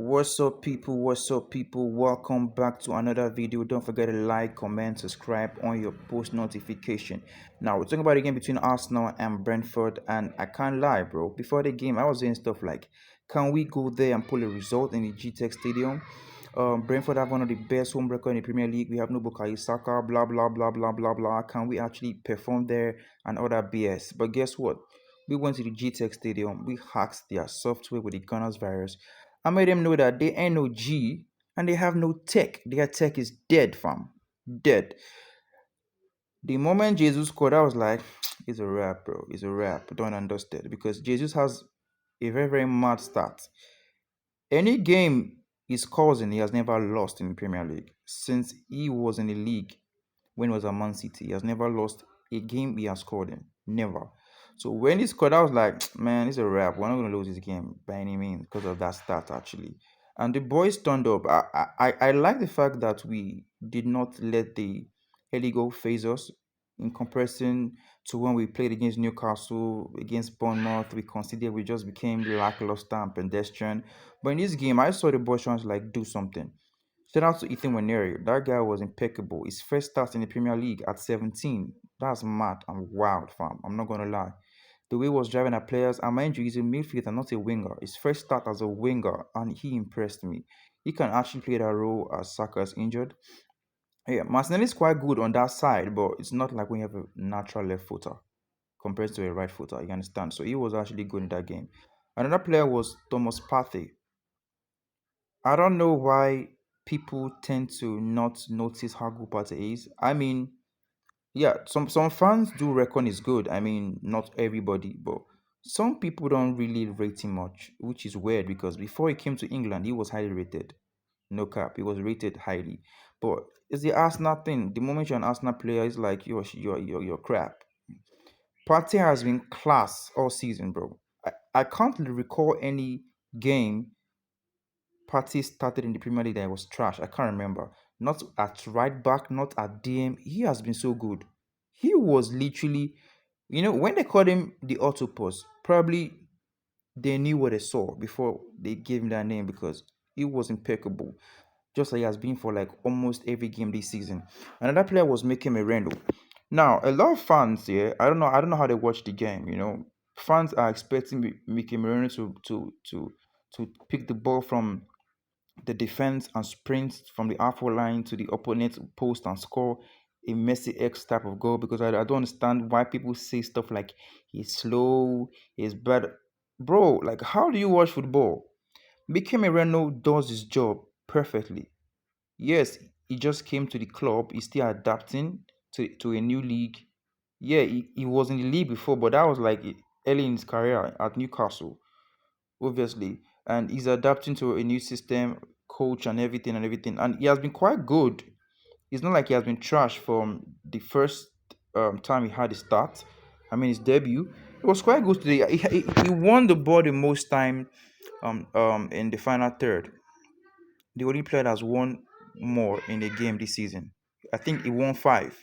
What's up, people? What's up, people? Welcome back to another video. Don't forget to like, comment, subscribe on your post notification. Now, we're talking about the game between Arsenal and Brentford, and I can't lie, bro. Before the game, I was saying stuff like, can we go there and pull a result in the Gtech Stadium? Brentford have one of the best home record in the Premier League. We have no Bukayo Saka, blah, blah, blah, blah, blah, blah. Can we actually perform there and all that BS? But guess what? We went to the Gtech Stadium. We hacked their software with the Gunners virus. I made them know that they ain't no G and they have no tech. Their tech is dead, fam. Dead. The moment Jesus scored, I was like, it's a wrap, bro. It's a wrap. Don't understand. Because Jesus has a very, very mad start. Any game he's causing, he has never lost in the Premier League. Since he was in the league, when he was at Man City, he has never lost a game he has scored in. Never. So when he scored, I was like, man, it's a wrap. We're not going to lose this game by any means because of that start, actually. And the boys turned up. I like the fact that we did not let the early goal phase us in comparison to when we played against Newcastle, against Bournemouth. We just became lackluster and pedestrian. But in this game, I saw the boys trying to like do something. Shout out to Nwaneri. That guy was impeccable. His first start in the Premier League at 17. That's mad and wild, fam. I'm not gonna lie. The way he was driving at players, and mind you, he's a midfielder, not a winger. His first start as a winger, and he impressed me. He can actually play that role as Saka is injured. Yeah, Martinelli is quite good on that side, but it's not like when you have a natural left footer compared to a right footer. You understand? So he was actually good in that game. Another player was Thomas Partey. I don't know why people tend to not notice how good Partey is. I mean, yeah, some fans do reckon he's good. I mean, not everybody, but some people don't really rate him much, which is weird because before he came to England, he was highly rated. No cap, he was rated highly. But it's the Arsenal thing. The moment you're an Arsenal player, it's like you're crap. Partey has been class all season, bro. I can't recall any game Partey started in the Premier League that was trash. I can't remember. Not at right back, not at DM. He has been so good. He was literally, when they called him the Octopus, probably they knew what they saw before they gave him that name because he was impeccable. Just like he has been for like almost every game this season. Another player was Mikel merino. Now, a lot of fans here, I don't know how they watch the game. Fans are expecting Mikel merino to pick the ball from the defense and sprint from the halfway line to the opponent's post and score a Messi X type of goal because I don't understand why people say stuff like he's slow, he's bad. Bro, like how do you watch football? Mikel Merino does his job perfectly. Yes, he just came to the club, he's still adapting to a new league. Yeah, he was in the league before, but that was like early in his career at Newcastle obviously, and he's adapting to a new system, coach, and everything and everything. And he has been quite good. It's not like he has been trash from the first time he had his start. I mean, his debut. It was quite good today. He won the ball the most time in the final third. The only player that's won more in the game this season. I think he won five.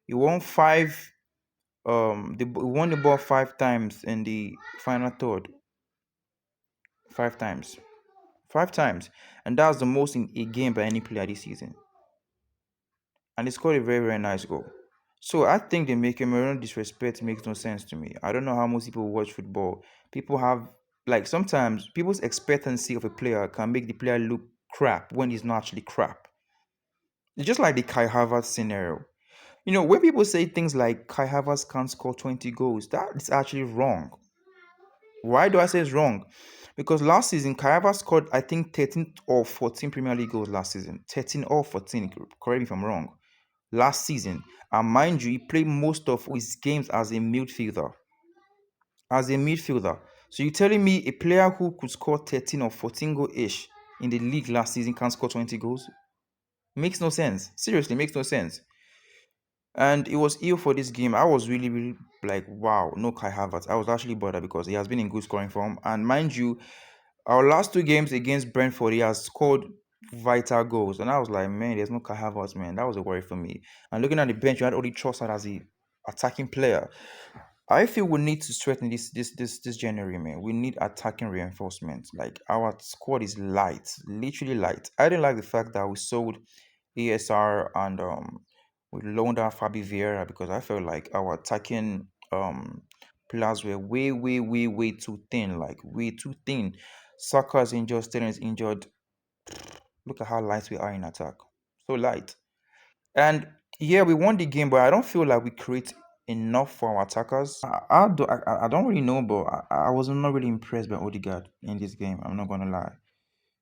He won five. He won the ball 5 times in the final third. 5 times. 5 times, and that's the most in a game by any player this season. And he scored a very, very nice goal. So I think the Mikel Merino disrespect makes no sense to me. I don't know how most people watch football. People have like sometimes people's expectancy of a player can make the player look crap when he's not actually crap. It's just like the Kai Havertz scenario. When people say things like Kai Havertz can't score 20 goals, that is actually wrong. Why do I say it's wrong? Because last season, Kayava scored, I think, 13 or 14 Premier League goals last season. 13 or 14, correct me if I'm wrong. Last season. And mind you, he played most of his games as a midfielder. As a midfielder. So you're telling me a player who could score 13 or 14 goal-ish in the league last season can't score 20 goals? Makes no sense. Seriously, makes no sense. And it was ill for this game. I was really, really like, wow, no Kai Havertz. I was actually bothered because he has been in good scoring form. And mind you, our last 2 games against Brentford, he has scored vital goals. And I was like, man, there's no Kai Havertz, man. That was a worry for me. And looking at the bench, you had only Trossard as the attacking player. I feel we need to strengthen this January, man. We need attacking reinforcements. Like our squad is light, literally light. I didn't like the fact that we sold ASR and we loaned out Fabi Vieira because I felt like our attacking players were way too thin, like way too thin. Saka's injured, Sterling's injured. Look at how light we are in attack. So light. And yeah, we won the game, but I don't feel like we create enough for our attackers. I don't really know, but I was not really impressed by Odegaard in this game. I'm not gonna lie,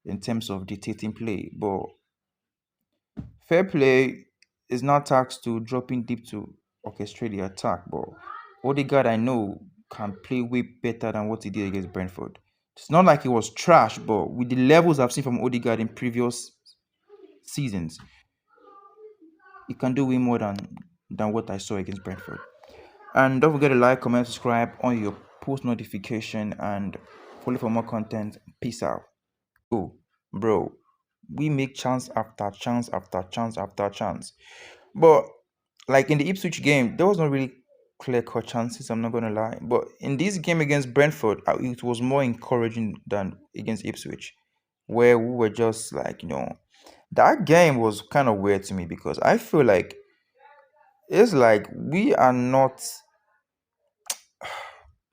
in terms of dictating play. But fair play is not taxed to dropping deep to orchestrate the attack. But Odegaard, I know, can play way better than what he did against Brentford. It's not like he was trash, but with the levels I've seen from Odegaard in previous seasons, he can do way more than what I saw against Brentford. And don't forget to like, comment, subscribe on your post notification and follow for more content. Peace out. Oh, bro, we make chance after chance after chance after chance. But like in the Ipswich game, there was not really clear cut chances. I'm not gonna lie. But in this game against Brentford, it was more encouraging than against Ipswich, where we were just like, that game was kind of weird to me because I feel like it's like we are not.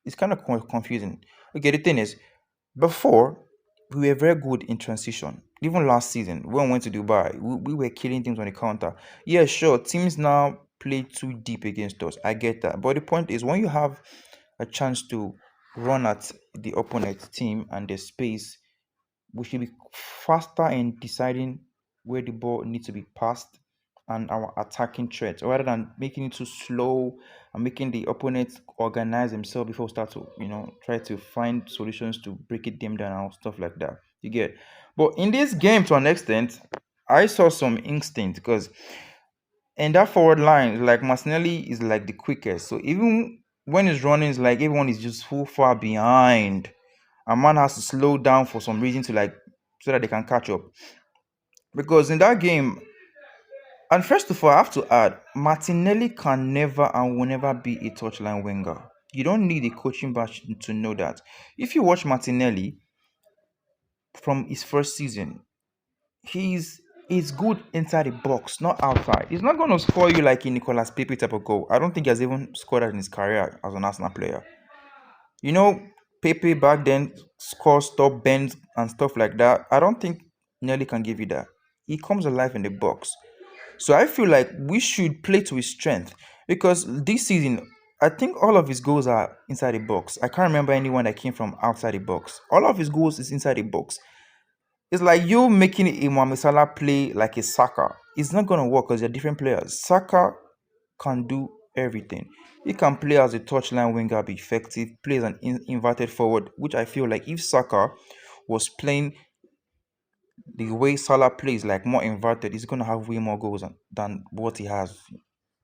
It's kind of confusing. Okay, the thing is, before we were very good in transition. Even last season, when we went to Dubai, we were killing teams on the counter. Yeah, sure, teams now play too deep against us. I get that. But the point is, when you have a chance to run at the opponent's team and the space, we should be faster in deciding where the ball needs to be passed and our attacking threats rather than making it too slow and making the opponents organize themselves before we start to try to find solutions to break it them down and stuff like that. You get. But in this game, to an extent, I saw some instinct because in that forward line, like Martinelli is like the quickest. So even when he's running, it's like everyone is just so far behind. A man has to slow down for some reason to like so that they can catch up. Because in that game, and first of all, I have to add, Martinelli can never and will never be a touchline winger. You don't need a coaching batch to know that. If you watch Martinelli from his first season, he's good inside the box, not outside. He's not going to score you like a Nicolas Pepe type of goal. I don't think he has even scored that in his career as an Arsenal player. You know, Pepe back then score, stop, bends, and stuff like that. I don't think Nelly can give you that. He comes alive in the box. So I feel like we should play to his strength because this season, I think all of his goals are inside the box. I can't remember anyone that came from outside the box. All of his goals is inside the box. It's like you making a Mohamed Salah play like a Saka. It's not gonna work because they're different players. Saka can do everything. He can play as a touchline winger, be effective, play as an inverted forward, which I feel like if Saka was playing the way Salah plays, like more inverted, he's gonna have way more goals than what he has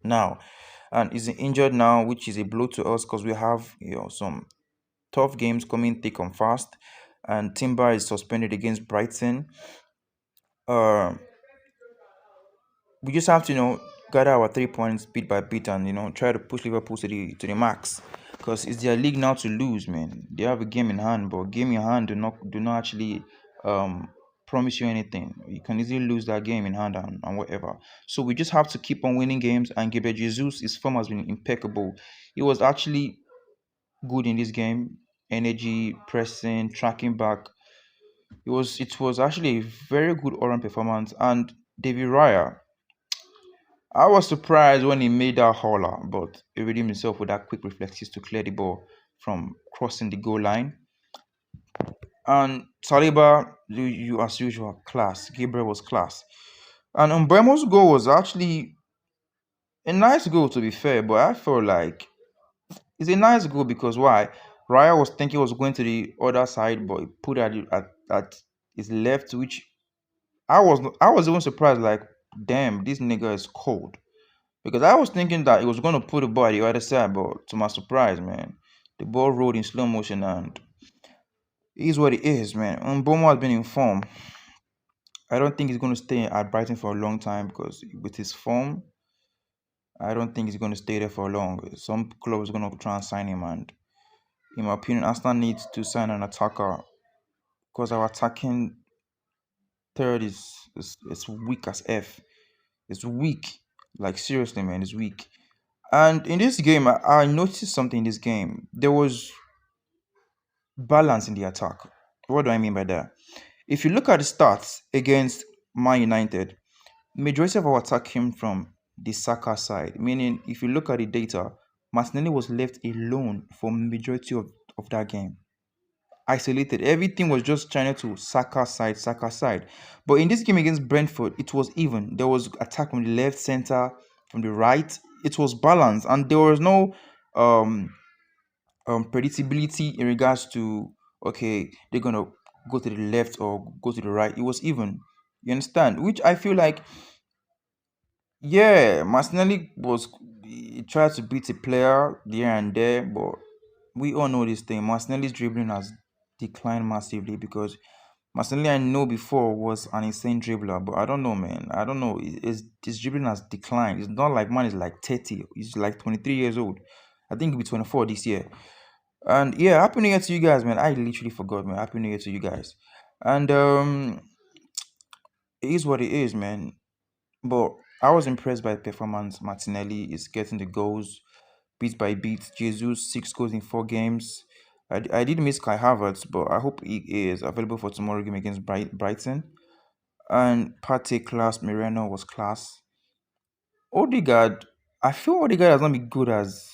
now. And he's injured now, which is a blow to us because we have some tough games coming thick and fast. And Timber is suspended against Brighton. Uh, we just have to gather our 3 points bit by bit and try to push Liverpool to the max because it's their league now to lose, man. They have a game in hand, but game in hand do not actually promise you anything. You can easily lose that game in hand and whatever. So we just have to keep on winning games. And Gabriel Jesus, his form has been impeccable. He was actually good in this game. Energy, pressing, tracking back. It was actually a very good all-round performance. And David Raya, I was surprised when he made that hauler, but he redeemed himself with that quick reflexes to clear the ball from crossing the goal line. And Saliba, you as usual, class. Gabriel was class. And Mbeumo's goal was actually a nice goal, to be fair, but I felt like it's a nice goal because why? Raya was thinking he was going to the other side, but he put it at his left, which I was even surprised, like, damn, this nigga is cold. Because I was thinking that he was going to put the ball at the other side, but to my surprise, man, the ball rolled in slow motion and it is what it is, man. Mbomo has been in form. I don't think he's going to stay at Brighton for a long time because with his form, I don't think he's going to stay there for long. Some clubs are going to try and sign him, and in my opinion, Arsenal needs to sign an attacker because our attacking third is weak as f. It's weak, like seriously, man, it's weak. And in this game, I noticed something in this game. There was balance in the attack. What do I mean by that? If you look at the stats against Man United, majority of our attack came from the Saka side. Meaning, if you look at the data, Martinelli was left alone for majority of that game. Isolated. Everything was just trying to Saka side, Saka side. But in this game against Brentford, it was even. There was attack from the left, center, from the right. It was balanced, and there was no um predictability in regards to okay, they're gonna go to the left or go to the right. It was even. You understand? Which I feel like, yeah, Martinelli was he tried to beat a player here and there, but we all know this thing. Martinelli's dribbling has declined massively because Martinelli I know before was an insane dribbler, but I don't know, man. I don't know. His dribbling has declined. It's not like man is like 30. He's like 23 years old. I think he'll be 24 this year. And yeah, happy new year to you guys, man. I literally forgot, man. Happy new year to you guys. And it is what it is, man. But I was impressed by the performance. Martinelli is getting the goals bit by bit. Jesus 6 goals in 4 games. I did miss Kai Havertz, but I hope he is available for tomorrow game against Brighton. And Partey class, Merino was class. Odegaard, I feel Odegaard has not been good as